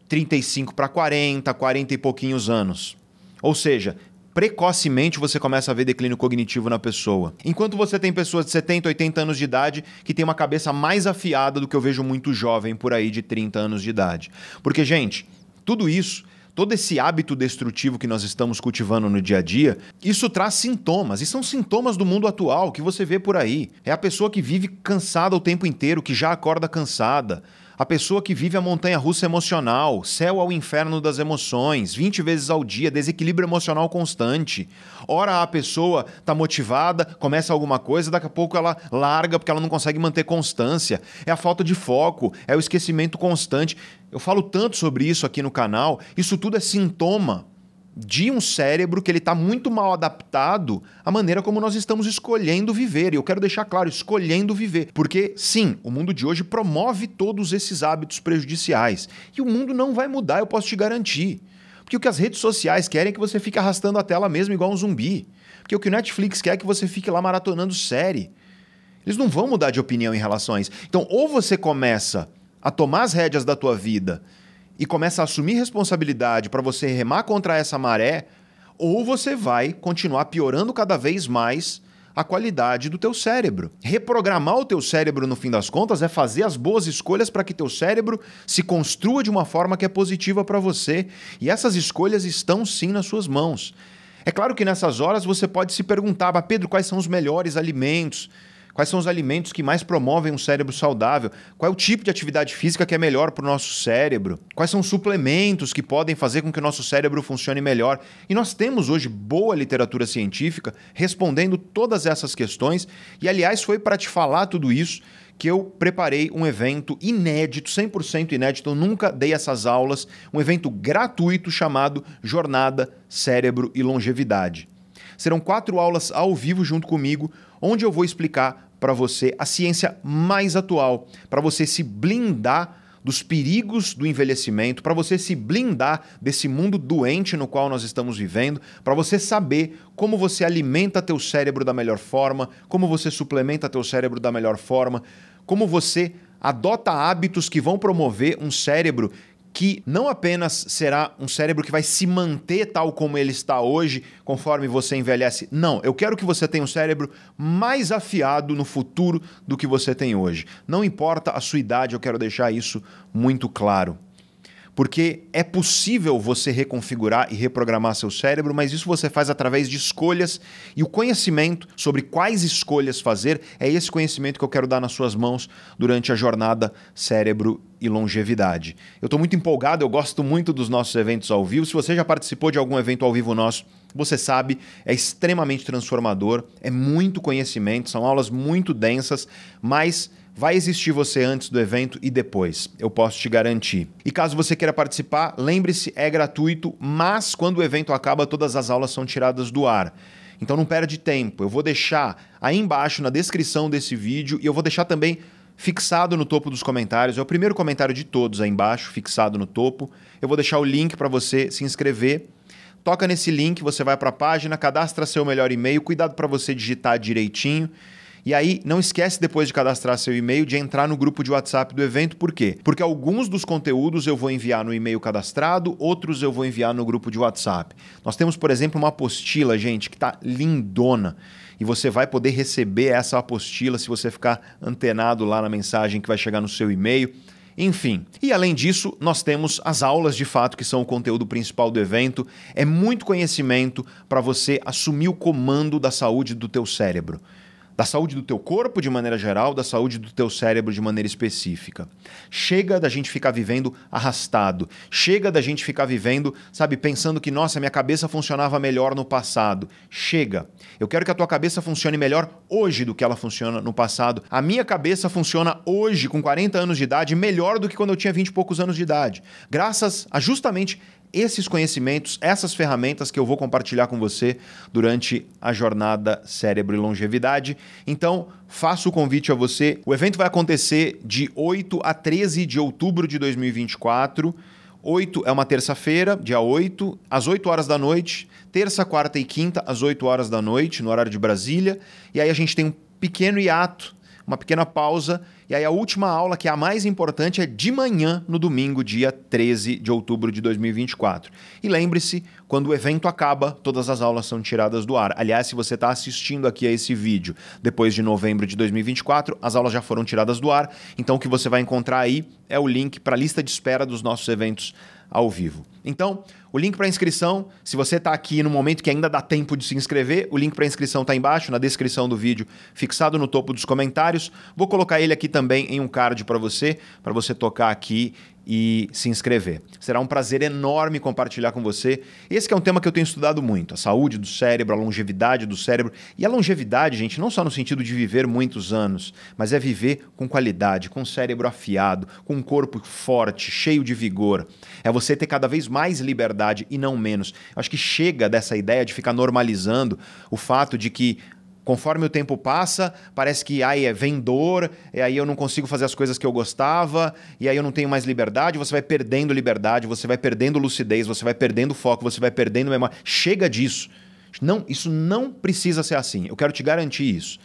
35 para 40, 40 e pouquinhos anos. Ou seja, precocemente você começa a ver declínio cognitivo na pessoa. Enquanto você tem pessoas de 70, 80 anos de idade que têm uma cabeça mais afiada do que eu vejo muito jovem por aí de 30 anos de idade. Porque, gente, tudo isso, todo esse hábito destrutivo que nós estamos cultivando no dia a dia, isso traz sintomas. E são sintomas do mundo atual que você vê por aí. É a pessoa que vive cansada o tempo inteiro, que já acorda cansada. A pessoa que vive a montanha-russa emocional, céu ao inferno das emoções, 20 vezes ao dia, desequilíbrio emocional constante. Ora a pessoa está motivada, começa alguma coisa, daqui a pouco ela larga porque ela não consegue manter constância. É a falta de foco, é o esquecimento constante. Eu falo tanto sobre isso aqui no canal, isso tudo é sintoma de um cérebro que ele está muito mal adaptado à maneira como nós estamos escolhendo viver. E eu quero deixar claro, escolhendo viver. Porque, sim, o mundo de hoje promove todos esses hábitos prejudiciais. E o mundo não vai mudar, eu posso te garantir. Porque o que as redes sociais querem é que você fique arrastando a tela mesmo igual um zumbi. Porque o que o Netflix quer é que você fique lá maratonando série. Eles não vão mudar de opinião em relação a isso. Então, ou você começa a tomar as rédeas da tua vida e começa a assumir responsabilidade para você remar contra essa maré, ou você vai continuar piorando cada vez mais a qualidade do teu cérebro. Reprogramar o teu cérebro, no fim das contas, é fazer as boas escolhas para que teu cérebro se construa de uma forma que é positiva para você. E essas escolhas estão sim nas suas mãos. É claro que nessas horas você pode se perguntar, mas Pedro, quais são os melhores alimentos? Quais são os alimentos que mais promovem um cérebro saudável? Qual é o tipo de atividade física que é melhor para o nosso cérebro? Quais são os suplementos que podem fazer com que o nosso cérebro funcione melhor? E nós temos hoje boa literatura científica respondendo todas essas questões. E, aliás, foi para te falar tudo isso que eu preparei um evento inédito, 100% inédito. Eu nunca dei essas aulas. Um evento gratuito chamado Jornada Cérebro e Longevidade. Serão 4 aulas ao vivo junto comigo, onde eu vou explicar para você a ciência mais atual, para você se blindar dos perigos do envelhecimento, para você se blindar desse mundo doente no qual nós estamos vivendo, para você saber como você alimenta teu cérebro da melhor forma, como você suplementa teu cérebro da melhor forma, como você adota hábitos que vão promover um cérebro que não apenas será um cérebro que vai se manter tal como ele está hoje, conforme você envelhece. Não, eu quero que você tenha um cérebro mais afiado no futuro do que você tem hoje. Não importa a sua idade, eu quero deixar isso muito claro. Porque é possível você reconfigurar e reprogramar seu cérebro, mas isso você faz através de escolhas, e o conhecimento sobre quais escolhas fazer é esse conhecimento que eu quero dar nas suas mãos durante a jornada Cérebro e Longevidade. Eu estou muito empolgado, eu gosto muito dos nossos eventos ao vivo. Se você já participou de algum evento ao vivo nosso, você sabe, é extremamente transformador, é muito conhecimento, são aulas muito densas, mas vai existir você antes do evento e depois, eu posso te garantir. E caso você queira participar, lembre-se, é gratuito, mas quando o evento acaba, todas as aulas são tiradas do ar. Então não perde tempo, eu vou deixar aí embaixo na descrição desse vídeo, e eu vou deixar também fixado no topo dos comentários, é o primeiro comentário de todos aí embaixo, fixado no topo. Eu vou deixar o link para você se inscrever. Toca nesse link, você vai para a página, cadastra seu melhor e-mail, cuidado para você digitar direitinho. E aí, não esquece, depois de cadastrar seu e-mail, de entrar no grupo de WhatsApp do evento. Por quê? Porque alguns dos conteúdos eu vou enviar no e-mail cadastrado, outros eu vou enviar no grupo de WhatsApp. Nós temos, por exemplo, uma apostila, gente, que está lindona. E você vai poder receber essa apostila se você ficar antenado lá na mensagem que vai chegar no seu e-mail. Enfim, e além disso, nós temos as aulas de fato, que são o conteúdo principal do evento. É muito conhecimento para você assumir o comando da saúde do teu cérebro. Da saúde do teu corpo de maneira geral, da saúde do teu cérebro de maneira específica. Chega da gente ficar vivendo arrastado. Chega da gente ficar vivendo, sabe, pensando que, nossa, minha cabeça funcionava melhor no passado. Chega. Eu quero que a tua cabeça funcione melhor hoje do que ela funciona no passado. A minha cabeça funciona hoje, com 40 anos de idade, melhor do que quando eu tinha 20 e poucos anos de idade. Graças a justamente esses conhecimentos, essas ferramentas que eu vou compartilhar com você durante a jornada Cérebro e Longevidade. Então, faço o convite a você. O evento vai acontecer de 8 a 13 de outubro de 2024. 8 é uma terça-feira, dia 8, às 8 horas da noite. Terça, quarta e quinta, às 8 horas da noite, no horário de Brasília. E aí a gente tem um pequeno hiato uma pequena pausa, e aí a última aula, que é a mais importante, é de manhã, no domingo, dia 13 de outubro de 2024. E lembre-se, quando o evento acaba, todas as aulas são tiradas do ar. Aliás, se você está assistindo aqui a esse vídeo depois de novembro de 2024, as aulas já foram tiradas do ar, então o que você vai encontrar aí é o link para a lista de espera dos nossos eventos ao vivo. Então, o link para inscrição, se você está aqui no momento que ainda dá tempo de se inscrever, o link para inscrição está embaixo, na descrição do vídeo, fixado no topo dos comentários. Vou colocar ele aqui também em um card para você tocar aqui e se inscrever. Será um prazer enorme compartilhar com você. Esse que é um tema que eu tenho estudado muito, a saúde do cérebro, a longevidade do cérebro. E a longevidade, gente, não só no sentido de viver muitos anos, mas é viver com qualidade, com o cérebro afiado, com um corpo forte, cheio de vigor. É você ter cada vez mais liberdade e não menos. Eu acho que chega dessa ideia de ficar normalizando o fato de que conforme o tempo passa, parece que vem dor, e aí eu não consigo fazer as coisas que eu gostava, e aí eu não tenho mais liberdade, você vai perdendo liberdade, você vai perdendo lucidez, você vai perdendo foco, você vai perdendo memória. Chega disso. Não, isso não precisa ser assim. Eu quero te garantir isso.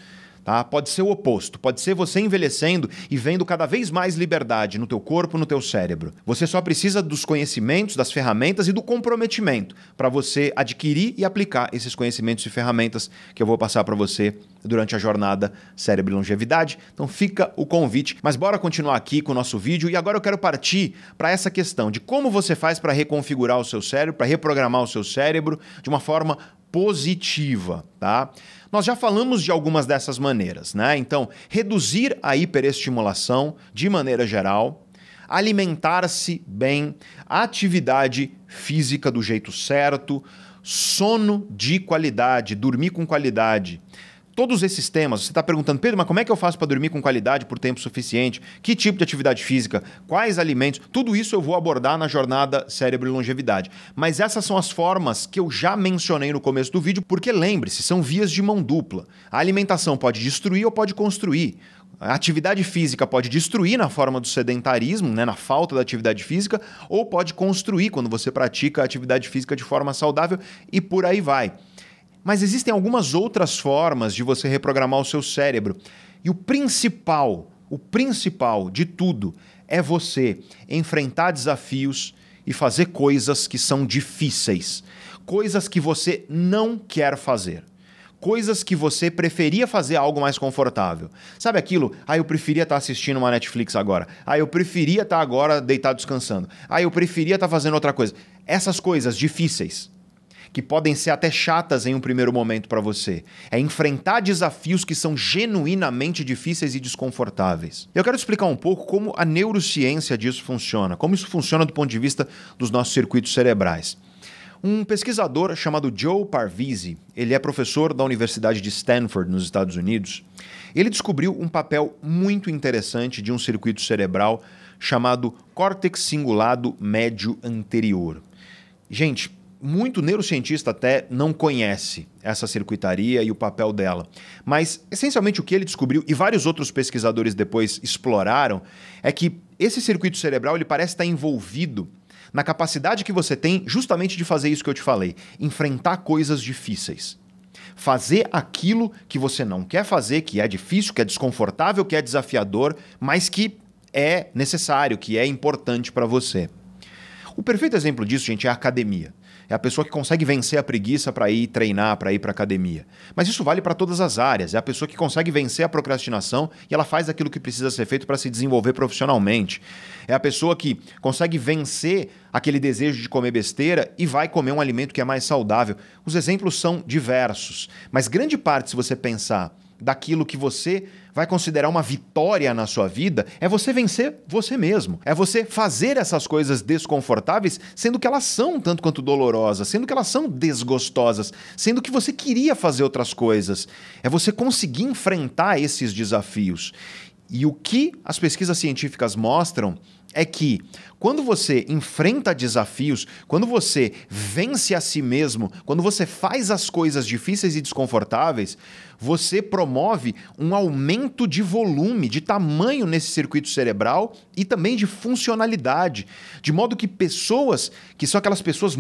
Tá? Pode ser o oposto, pode ser você envelhecendo e vendo cada vez mais liberdade no teu corpo, no teu cérebro. Você só precisa dos conhecimentos, das ferramentas e do comprometimento para você adquirir e aplicar esses conhecimentos e ferramentas que eu vou passar para você durante a jornada Cérebro e Longevidade. Então fica o convite, mas bora continuar aqui com o nosso vídeo e agora eu quero partir para essa questão de como você faz para reconfigurar o seu cérebro, para reprogramar o seu cérebro de uma forma positiva, tá? Nós já falamos de algumas dessas maneiras, né? Então, reduzir a hiperestimulação de maneira geral, alimentar-se bem, atividade física do jeito certo, sono de qualidade, dormir com qualidade. Todos esses temas, você está perguntando, Pedro, mas como é que eu faço para dormir com qualidade por tempo suficiente? Que tipo de atividade física? Quais alimentos? Tudo isso eu vou abordar na jornada Cérebro e Longevidade. Mas essas são as formas que eu já mencionei no começo do vídeo, porque lembre-se, são vias de mão dupla. A alimentação pode destruir ou pode construir. A atividade física pode destruir na forma do sedentarismo, né, na falta da atividade física, ou pode construir quando você pratica a atividade física de forma saudável e por aí vai. Mas existem algumas outras formas de você reprogramar o seu cérebro. E o principal de tudo é você enfrentar desafios e fazer coisas que são difíceis. Coisas que você não quer fazer. Coisas que você preferia fazer algo mais confortável. Sabe aquilo? Eu preferia estar assistindo uma Netflix agora. Eu preferia estar agora deitado descansando. Eu preferia estar fazendo outra coisa. Essas coisas difíceis, que podem ser até chatas em um primeiro momento para você. É enfrentar desafios que são genuinamente difíceis e desconfortáveis. Eu quero te explicar um pouco como a neurociência disso funciona, como isso funciona do ponto de vista dos nossos circuitos cerebrais. Um pesquisador chamado Joe Parvizi, ele é professor da Universidade de Stanford, nos Estados Unidos. Ele descobriu um papel muito interessante de um circuito cerebral chamado córtex cingulado médio anterior. Gente, muito neurocientista até não conhece essa circuitaria e o papel dela. Mas, essencialmente, o que ele descobriu, e vários outros pesquisadores depois exploraram, é que esse circuito cerebral ele parece estar envolvido na capacidade que você tem justamente de fazer isso que eu te falei, enfrentar coisas difíceis. Fazer aquilo que você não quer fazer, que é difícil, que é desconfortável, que é desafiador, mas que é necessário, que é importante para você. O perfeito exemplo disso, gente, é a academia. É a pessoa que consegue vencer a preguiça para ir treinar, para ir para a academia. Mas isso vale para todas as áreas. É a pessoa que consegue vencer a procrastinação e ela faz aquilo que precisa ser feito para se desenvolver profissionalmente. É a pessoa que consegue vencer aquele desejo de comer besteira e vai comer um alimento que é mais saudável. Os exemplos são diversos, mas grande parte, se você pensar daquilo que você vai considerar uma vitória na sua vida, é você vencer você mesmo. É você fazer essas coisas desconfortáveis, sendo que elas são tanto quanto dolorosas, sendo que elas são desgostosas, sendo que você queria fazer outras coisas. É você conseguir enfrentar esses desafios. E o que as pesquisas científicas mostram é que quando você enfrenta desafios, quando você vence a si mesmo, quando você faz as coisas difíceis e desconfortáveis, você promove um aumento de volume, de tamanho nesse circuito cerebral e também de funcionalidade. De modo que pessoas, que são aquelas pessoas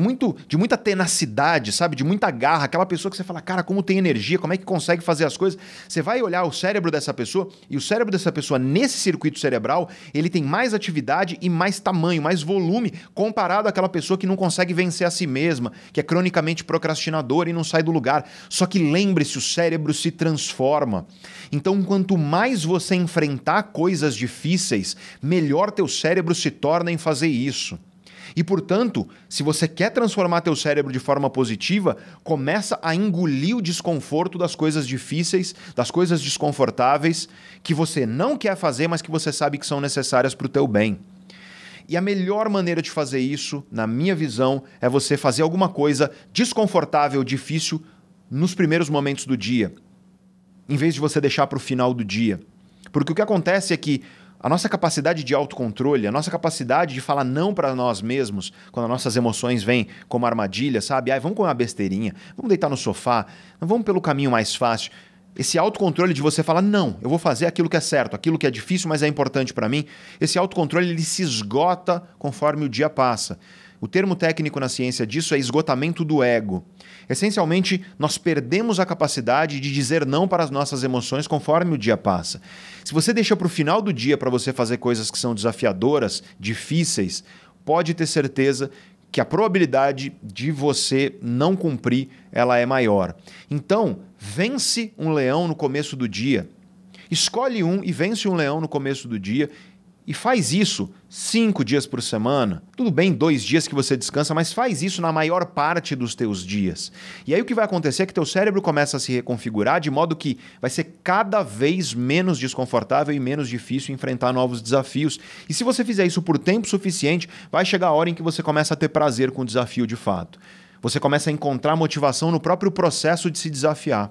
de muita tenacidade, sabe? De muita garra, aquela pessoa que você fala, cara, como tem energia, como é que consegue fazer as coisas? Você vai olhar o cérebro dessa pessoa e o cérebro dessa pessoa nesse circuito cerebral, ele tem mais atividade e mais tamanho, mais volume, comparado àquela pessoa que não consegue vencer a si mesma, que é cronicamente procrastinadora e não sai do lugar. Só que lembre-se, o cérebro se transforma. Então, quanto mais você enfrentar coisas difíceis, melhor teu cérebro se torna em fazer isso. E, portanto, se você quer transformar teu cérebro de forma positiva, começa a engolir o desconforto das coisas difíceis, das coisas desconfortáveis, que você não quer fazer, mas que você sabe que são necessárias para o teu bem. E a melhor maneira de fazer isso, na minha visão, é você fazer alguma coisa desconfortável, difícil, nos primeiros momentos do dia, em vez de você deixar para o final do dia. Porque o que acontece é que a nossa capacidade de autocontrole, a nossa capacidade de falar não para nós mesmos, quando as nossas emoções vêm como armadilha, sabe? Vamos comer uma besteirinha, vamos deitar no sofá, vamos pelo caminho mais fácil. Esse autocontrole de você falar, não, eu vou fazer aquilo que é certo, aquilo que é difícil, mas é importante para mim, esse autocontrole ele se esgota conforme o dia passa. O termo técnico na ciência disso é esgotamento do ego. Essencialmente, nós perdemos a capacidade de dizer não para as nossas emoções conforme o dia passa. Se você deixa para o final do dia para você fazer coisas que são desafiadoras, difíceis, pode ter certeza que a probabilidade de você não cumprir ela é maior. Então, vence um leão no começo do dia. Escolhe um e vence um leão no começo do dia e faz isso 5 dias por semana. Tudo bem, 2 dias que você descansa, mas faz isso na maior parte dos teus dias. E aí o que vai acontecer é que teu cérebro começa a se reconfigurar de modo que vai ser cada vez menos desconfortável e menos difícil enfrentar novos desafios. E se você fizer isso por tempo suficiente, vai chegar a hora em que você começa a ter prazer com o desafio de fato. Você começa a encontrar motivação no próprio processo de se desafiar.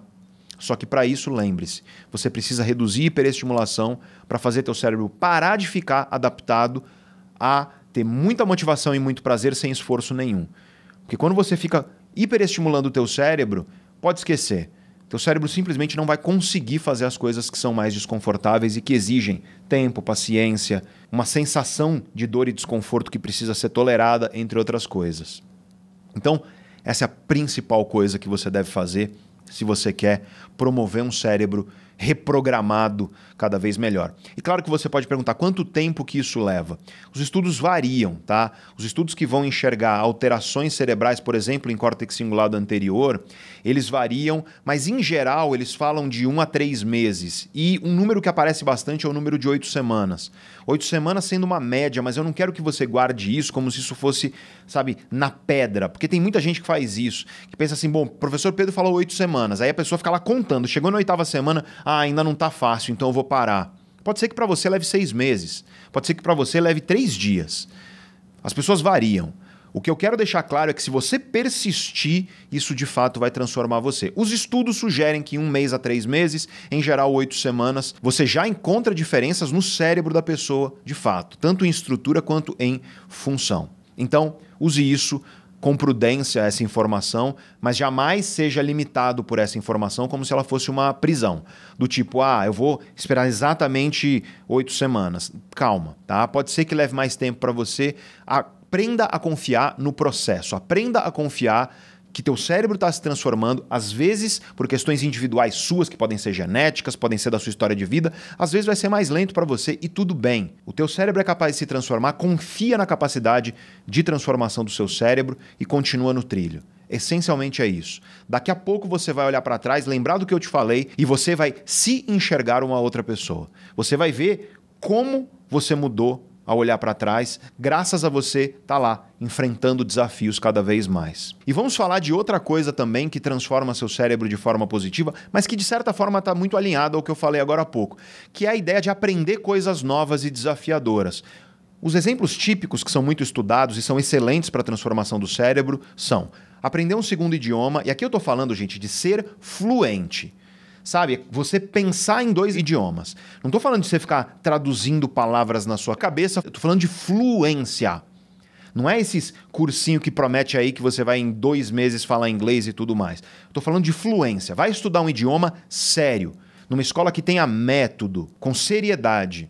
Só que para isso, lembre-se, você precisa reduzir a hiperestimulação para fazer teu cérebro parar de ficar adaptado a ter muita motivação e muito prazer sem esforço nenhum. Porque quando você fica hiperestimulando o teu cérebro, pode esquecer. Teu cérebro simplesmente não vai conseguir fazer as coisas que são mais desconfortáveis e que exigem tempo, paciência, uma sensação de dor e desconforto que precisa ser tolerada, entre outras coisas. Então, essa é a principal coisa que você deve fazer se você quer promover um cérebro reprogramado cada vez melhor. E claro que você pode perguntar quanto tempo que isso leva. Os estudos variam, tá? Os estudos que vão enxergar alterações cerebrais, por exemplo, em córtex cingulado anterior, eles variam, mas em geral eles falam de 1 a 3 meses. E um número que aparece bastante é o número de 8 semanas. 8 semanas sendo uma média, mas eu não quero que você guarde isso como se isso fosse, sabe, na pedra. Porque tem muita gente que faz isso, que pensa assim, bom, o professor Pedro falou 8 semanas, aí a pessoa fica lá contando, chegou na 8ª semana, ainda não tá fácil, então eu vou parar. Pode ser que para você leve 6 meses, pode ser que para você leve 3 dias. As pessoas variam. O que eu quero deixar claro é que se você persistir, isso de fato vai transformar você. Os estudos sugerem que 1 mês a 3 meses, em geral 8 semanas, você já encontra diferenças no cérebro da pessoa, de fato, tanto em estrutura quanto em função. Então, use isso com prudência, essa informação, mas jamais seja limitado por essa informação como se ela fosse uma prisão. Do tipo, eu vou esperar exatamente 8 semanas. Calma, tá? Pode ser que leve mais tempo para você. Aprenda a confiar no processo. Aprenda a confiar que teu cérebro está se transformando, às vezes por questões individuais suas, que podem ser genéticas, podem ser da sua história de vida, às vezes vai ser mais lento para você e tudo bem. O teu cérebro é capaz de se transformar, confia na capacidade de transformação do seu cérebro e continua no trilho. Essencialmente é isso. Daqui a pouco você vai olhar para trás, lembrar do que eu te falei e você vai se enxergar uma outra pessoa. Você vai ver como você mudou ao olhar para trás, graças a você estar lá, enfrentando desafios cada vez mais. E vamos falar de outra coisa também que transforma seu cérebro de forma positiva, mas que de certa forma está muito alinhado ao que eu falei agora há pouco, que é a ideia de aprender coisas novas e desafiadoras. Os exemplos típicos que são muito estudados e são excelentes para a transformação do cérebro são aprender um segundo idioma, e aqui eu estou falando, gente, de ser fluente. Sabe? Você pensar em 2 idiomas. Não estou falando de você ficar traduzindo palavras na sua cabeça, eu estou falando de fluência. Não é esses cursinho que promete aí que você vai em 2 meses falar inglês e tudo mais. Estou falando de fluência. Vai estudar um idioma sério, numa escola que tenha método, com seriedade,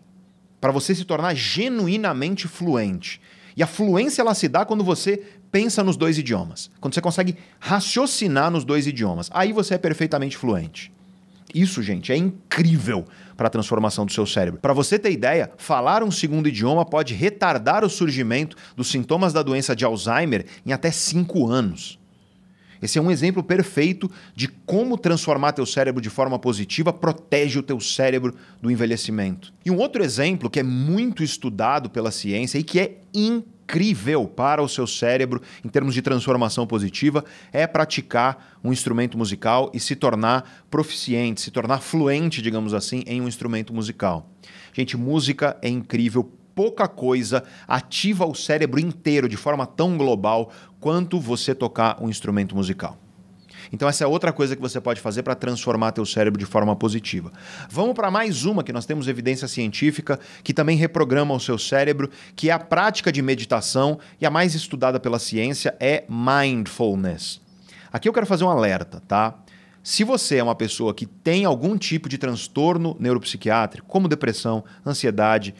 para você se tornar genuinamente fluente. E a fluência ela se dá quando você pensa nos 2 idiomas, quando você consegue raciocinar nos 2 idiomas. Aí você é perfeitamente fluente. Isso, gente, é incrível para a transformação do seu cérebro. Para você ter ideia, falar um 2º idioma pode retardar o surgimento dos sintomas da doença de Alzheimer em até 5 anos. Esse é um exemplo perfeito de como transformar teu cérebro de forma positiva protege o teu cérebro do envelhecimento. E um outro exemplo que é muito estudado pela ciência e que é incrível para o seu cérebro em termos de transformação positiva é praticar um instrumento musical e se tornar proficiente, se tornar fluente, digamos assim, em um instrumento musical. Gente, música é incrível. Pouca coisa ativa o cérebro inteiro de forma tão global quanto você tocar um instrumento musical. Então essa é outra coisa que você pode fazer para transformar teu cérebro de forma positiva. Vamos para mais uma que nós temos evidência científica que também reprograma o seu cérebro, que é a prática de meditação e a mais estudada pela ciência é mindfulness. Aqui eu quero fazer um alerta, tá? Se você é uma pessoa que tem algum tipo de transtorno neuropsiquiátrico, como depressão, ansiedade,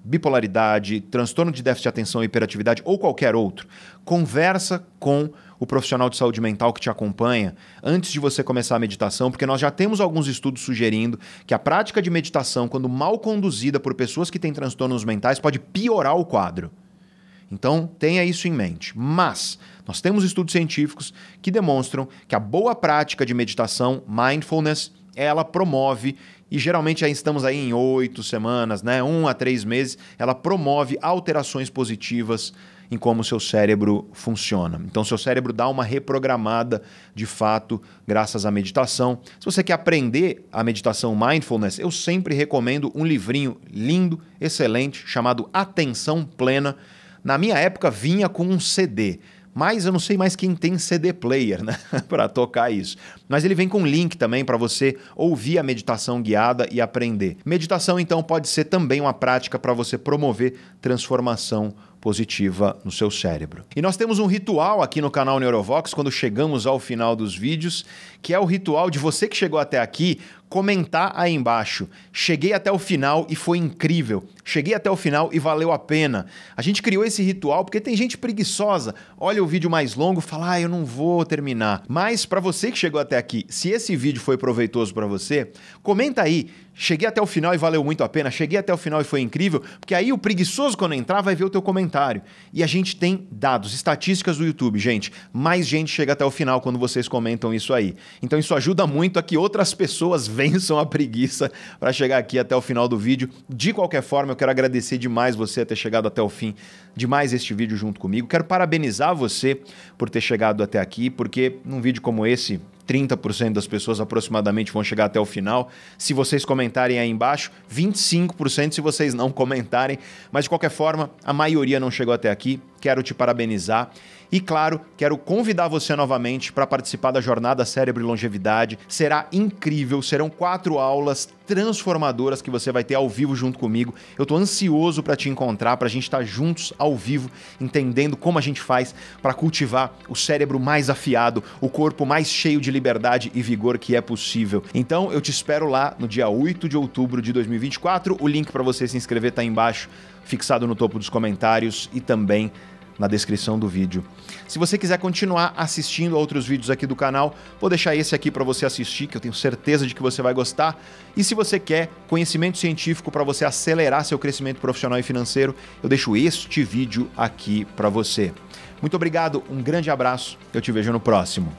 bipolaridade, transtorno de déficit de atenção e hiperatividade ou qualquer outro, conversa com o profissional de saúde mental que te acompanha antes de você começar a meditação, porque nós já temos alguns estudos sugerindo que a prática de meditação, quando mal conduzida por pessoas que têm transtornos mentais, pode piorar o quadro. Então, tenha isso em mente. Mas nós temos estudos científicos que demonstram que a boa prática de meditação, mindfulness, ela promove, e geralmente já estamos aí em 8 semanas, né? 1 a 3 meses, ela promove alterações positivas em como o seu cérebro funciona. Então, seu cérebro dá uma reprogramada de fato graças à meditação. Se você quer aprender a meditação mindfulness, eu sempre recomendo um livrinho lindo, excelente, chamado Atenção Plena. Na minha época vinha com um CD, mas eu não sei mais quem tem CD player, né, para tocar isso. Mas ele vem com um link também para você ouvir a meditação guiada e aprender. Meditação, então, pode ser também uma prática para você promover transformação positiva no seu cérebro. E nós temos um ritual aqui no canal Neurovox quando chegamos ao final dos vídeos, que é o ritual de você que chegou até aqui comentar aí embaixo: cheguei até o final e foi incrível, cheguei até o final e valeu a pena. A gente criou esse ritual porque tem gente preguiçosa, olha o vídeo mais longo e fala: eu não vou terminar. Mas para você que chegou até aqui, se esse vídeo foi proveitoso para você, comenta aí: cheguei até o final e valeu muito a pena, cheguei até o final e foi incrível, porque aí o preguiçoso quando entrar vai ver o teu comentário. E a gente tem dados, estatísticas do YouTube, gente. Mais gente chega até o final quando vocês comentam isso aí. Então isso ajuda muito a que outras pessoas vençam a preguiça para chegar aqui até o final do vídeo. De qualquer forma, eu quero agradecer demais você ter chegado até o fim de mais este vídeo junto comigo. Quero parabenizar você por ter chegado até aqui, porque num vídeo como esse, 30% das pessoas aproximadamente vão chegar até o final. Se vocês comentarem aí embaixo, 25% se vocês não comentarem. Mas de qualquer forma, a maioria não chegou até aqui. Quero te parabenizar. E claro, quero convidar você novamente para participar da jornada Cérebro e Longevidade. Será incrível, serão 4 aulas transformadoras que você vai ter ao vivo junto comigo. Eu estou ansioso para te encontrar, para a gente estar juntos ao vivo, entendendo como a gente faz para cultivar o cérebro mais afiado, o corpo mais cheio de liberdade e vigor que é possível. Então eu te espero lá no dia 8 de outubro de 2024. O link para você se inscrever está aí embaixo, fixado no topo dos comentários e também na descrição do vídeo. Se você quiser continuar assistindo a outros vídeos aqui do canal, vou deixar esse aqui para você assistir, que eu tenho certeza de que você vai gostar. E se você quer conhecimento científico para você acelerar seu crescimento profissional e financeiro, eu deixo este vídeo aqui para você. Muito obrigado, um grande abraço, eu te vejo no próximo.